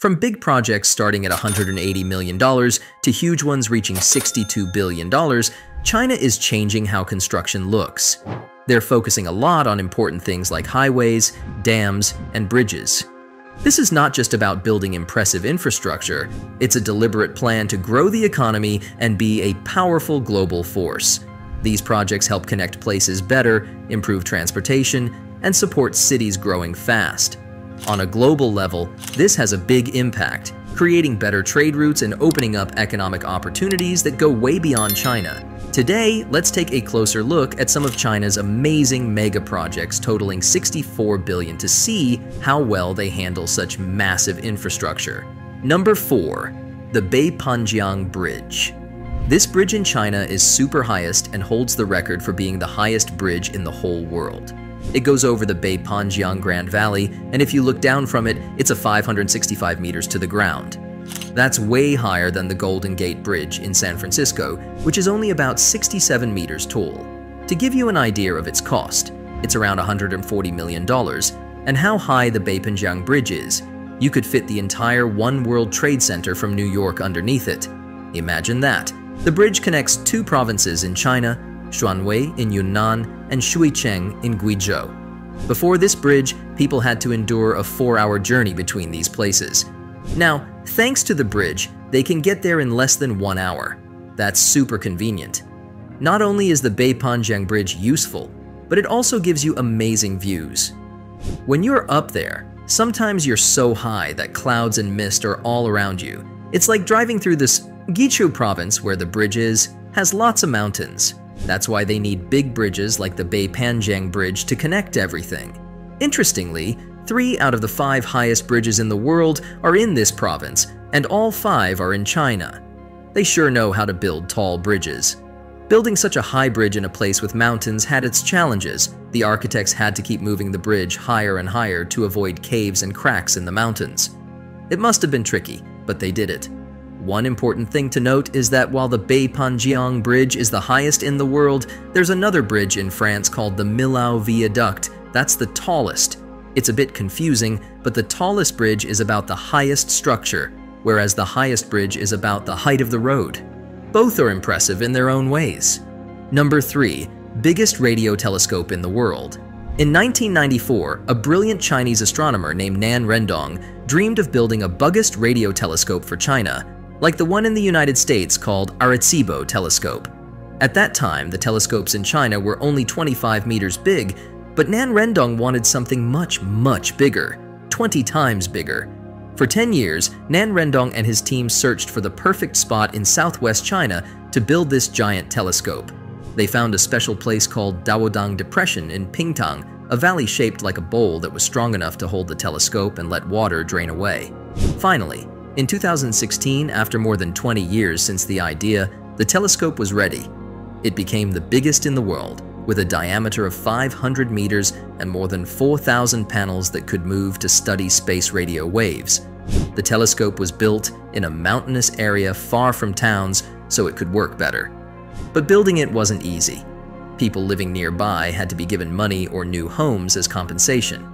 From big projects starting at $180 million to huge ones reaching $62 billion, China is changing how construction looks. They're focusing a lot on important things like highways, dams, and bridges. This is not just about building impressive infrastructure, it's a deliberate plan to grow the economy and be a powerful global force. These projects help connect places better, improve transportation, and support cities growing fast. On a global level, this has a big impact, creating better trade routes and opening up economic opportunities that go way beyond China. Today, let's take a closer look at some of China's amazing mega projects totaling $64 billion to see how well they handle such massive infrastructure. Number 4. The Bayang Bridge. This bridge in China is super highest and holds the record for being the highest bridge in the whole world. It goes over the Bayang Grand Valley, and if you look down from it, it's a 565 meters to the ground. That's way higher than the Golden Gate Bridge in San Francisco, which is only about 67 meters tall. To give you an idea of its cost, it's around $140 million, and how high the Bayang Bridge is, you could fit the entire One World Trade Center from New York underneath it. Imagine that. The bridge connects two provinces in China, Shuanwei in Yunnan and Shuicheng in Guizhou. Before this bridge, people had to endure a 4-hour journey between these places. Now, thanks to the bridge, they can get there in less than 1 hour. That's super convenient. Not only is the Bayang Bridge useful, but it also gives you amazing views. When you're up there, sometimes you're so high that clouds and mist are all around you. It's like driving through this Guizhou province where the bridge has lots of mountains. That's why they need big bridges like the Bayang Bridge to connect everything. Interestingly, 3 out of the 5 highest bridges in the world are in this province, and all 5 are in China. They sure know how to build tall bridges. Building such a high bridge in a place with mountains had its challenges. The architects had to keep moving the bridge higher and higher to avoid caves and cracks in the mountains. It must have been tricky, but they did it. One important thing to note is that while the Bayang Bridge is the highest in the world, there's another bridge in France called the Millau Viaduct. That's the tallest. It's a bit confusing, but the tallest bridge is about the highest structure, whereas the highest bridge is about the height of the road. Both are impressive in their own ways. Number 3. Biggest radio telescope in the world. In 1994, a brilliant Chinese astronomer named Nan Rendong dreamed of building a biggest radio telescope for China, like the one in the United States called Arecibo telescope. At that time, the telescopes in China were only 25 meters big, but Nan Rendong wanted something much bigger, 20 times bigger. For 10 years, Nan Rendong and his team searched for the perfect spot in southwest China to build this giant telescope. They found a special place called Daodang Depression in Pingtang, a valley shaped like a bowl that was strong enough to hold the telescope and let water drain away. Finally, in 2016, after more than 20 years since the idea, the telescope was ready. It became the biggest in the world, with a diameter of 500 meters and more than 4,000 panels that could move to study space radio waves. The telescope was built in a mountainous area far from towns so it could work better. But building it wasn't easy. People living nearby had to be given money or new homes as compensation.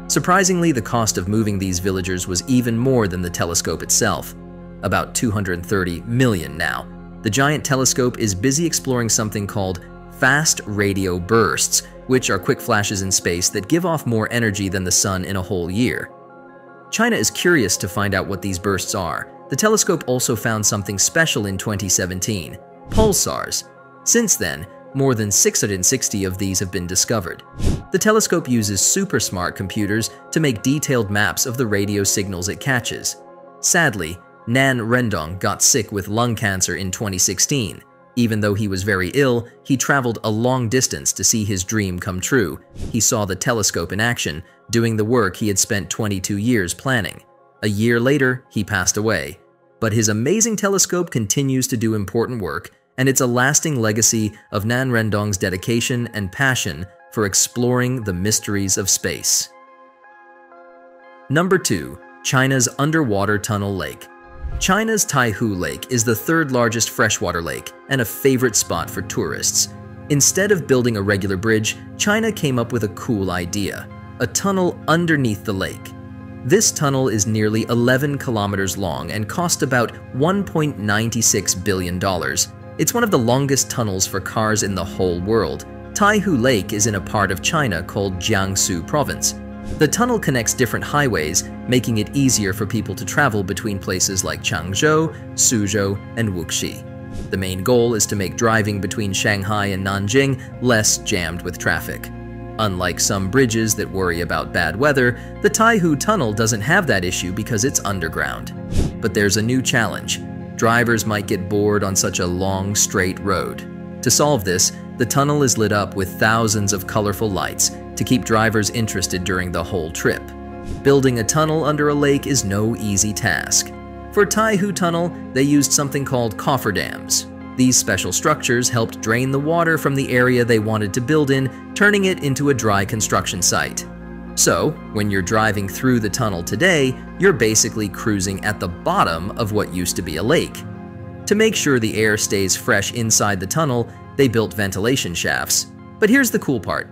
Surprisingly, the cost of moving these villagers was even more than the telescope itself, about $230 million now. The giant telescope is busy exploring something called fast radio bursts, which are quick flashes in space that give off more energy than the sun in a whole year. China is curious to find out what these bursts are. The telescope also found something special in 2017, pulsars. Since then, more than 660 of these have been discovered. The telescope uses super smart computers to make detailed maps of the radio signals it catches. Sadly, Nan Rendong got sick with lung cancer in 2016. Even though he was very ill, he traveled a long distance to see his dream come true. He saw the telescope in action, doing the work he had spent 22 years planning. A year later, he passed away. But his amazing telescope continues to do important work, and it's a lasting legacy of Nan Rendong's dedication and passion for exploring the mysteries of space. Number 2. China's underwater tunnel lake. China's Taihu Lake is the 3rd largest freshwater lake and a favorite spot for tourists. Instead of building a regular bridge, China came up with a cool idea: a tunnel underneath the lake. This tunnel is nearly 11 kilometers long and cost about $1.96 billion. It's one of the longest tunnels for cars in the whole world. Taihu Lake is in a part of China called Jiangsu Province. The tunnel connects different highways, making it easier for people to travel between places like Changzhou, Suzhou, and Wuxi. The main goal is to make driving between Shanghai and Nanjing less jammed with traffic. Unlike some bridges that worry about bad weather, the Taihu Tunnel doesn't have that issue because it's underground. But there's a new challenge. Drivers might get bored on such a long, straight road. To solve this, the tunnel is lit up with thousands of colorful lights to keep drivers interested during the whole trip. Building a tunnel under a lake is no easy task. For Taihu Tunnel, they used something called cofferdams. These special structures helped drain the water from the area they wanted to build in, turning it into a dry construction site. So, when you're driving through the tunnel today, you're basically cruising at the bottom of what used to be a lake. To make sure the air stays fresh inside the tunnel, they built ventilation shafts. But here's the cool part.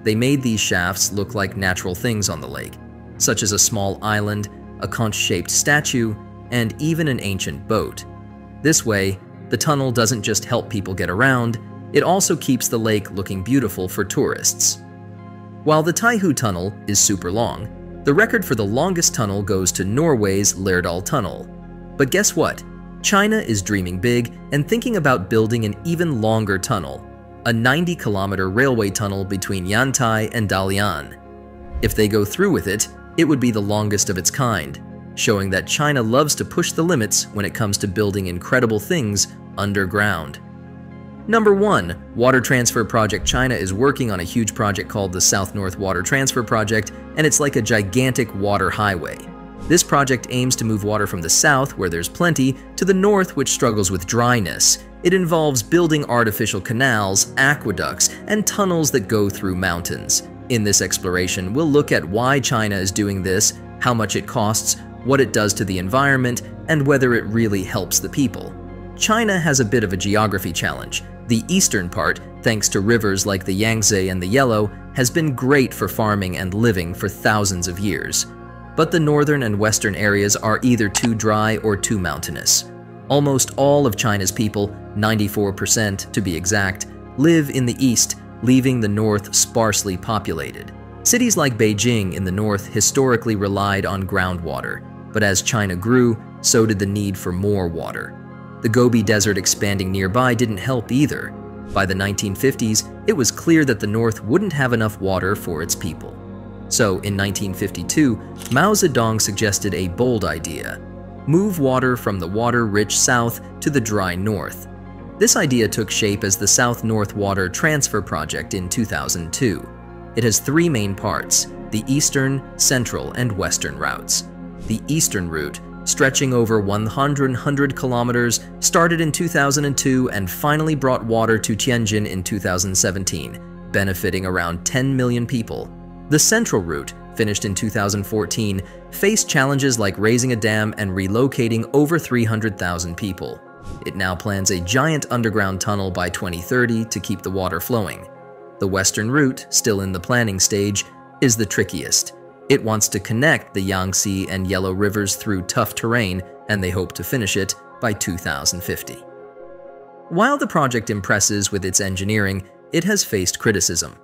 They made these shafts look like natural things on the lake, such as a small island, a conch-shaped statue, and even an ancient boat. This way, the tunnel doesn't just help people get around, it also keeps the lake looking beautiful for tourists. While the Taihu Tunnel is super long, the record for the longest tunnel goes to Norway's Lærdal Tunnel. But guess what? China is dreaming big and thinking about building an even longer tunnel, a 90-kilometer railway tunnel between Yantai and Dalian. If they go through with it, it would be the longest of its kind, showing that China loves to push the limits when it comes to building incredible things underground. Number 1. Water Transfer Project. China is working on a huge project called the South-North Water Transfer Project, and it's like a gigantic water highway. This project aims to move water from the south, where there's plenty, to the north, which struggles with dryness. It involves building artificial canals, aqueducts, and tunnels that go through mountains. In this exploration, we'll look at why China is doing this, how much it costs, what it does to the environment, and whether it really helps the people. China has a bit of a geography challenge. The eastern part, thanks to rivers like the Yangtze and the Yellow, has been great for farming and living for thousands of years. But the northern and western areas are either too dry or too mountainous. Almost all of China's people, 94% to be exact, live in the east, leaving the north sparsely populated. Cities like Beijing in the north historically relied on groundwater, but as China grew, so did the need for more water. The Gobi Desert expanding nearby didn't help either. By the 1950s, it was clear that the north wouldn't have enough water for its people. So in 1952, Mao Zedong suggested a bold idea: move water from the water-rich south to the dry north. This idea took shape as the South-North Water Transfer Project in 2002. It has three main parts: the eastern, central, and western routes. The eastern route, stretching over 100 kilometers, started in 2002 and finally brought water to Tianjin in 2017, benefiting around 10 million people. The central route, finished in 2014, faced challenges like raising a dam and relocating over 300,000 people. It now plans a giant underground tunnel by 2030 to keep the water flowing. The western route, still in the planning stage, is the trickiest. It wants to connect the Yangtze and Yellow rivers through tough terrain, and they hope to finish it by 2050. While the project impresses with its engineering, it has faced criticism.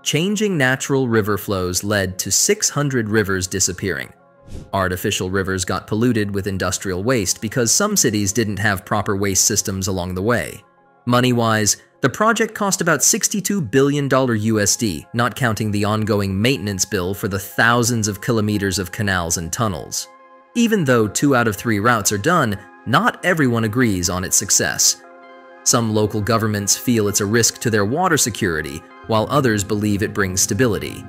Changing natural river flows led to 600 rivers disappearing. Artificial rivers got polluted with industrial waste because some cities didn't have proper waste systems along the way. Money-wise, the project cost about $62 billion USD, not counting the ongoing maintenance bill for the thousands of kilometers of canals and tunnels. Even though 2 out of 3 routes are done, not everyone agrees on its success. Some local governments feel it's a risk to their water security, while others believe it brings stability.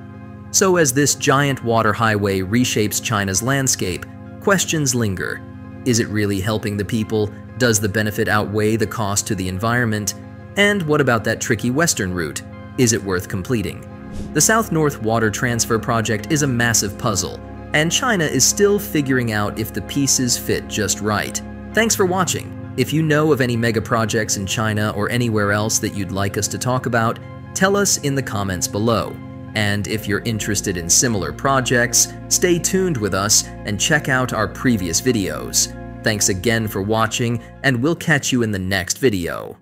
So as this giant water highway reshapes China's landscape, questions linger. Is it really helping the people? Does the benefit outweigh the cost to the environment? And what about that tricky western route? Is it worth completing? The South-North Water Transfer Project is a massive puzzle, and China is still figuring out if the pieces fit just right. Thanks for watching. If you know of any mega projects in China or anywhere else that you'd like us to talk about, tell us in the comments below. And if you're interested in similar projects, stay tuned with us and check out our previous videos. Thanks again for watching, and we'll catch you in the next video.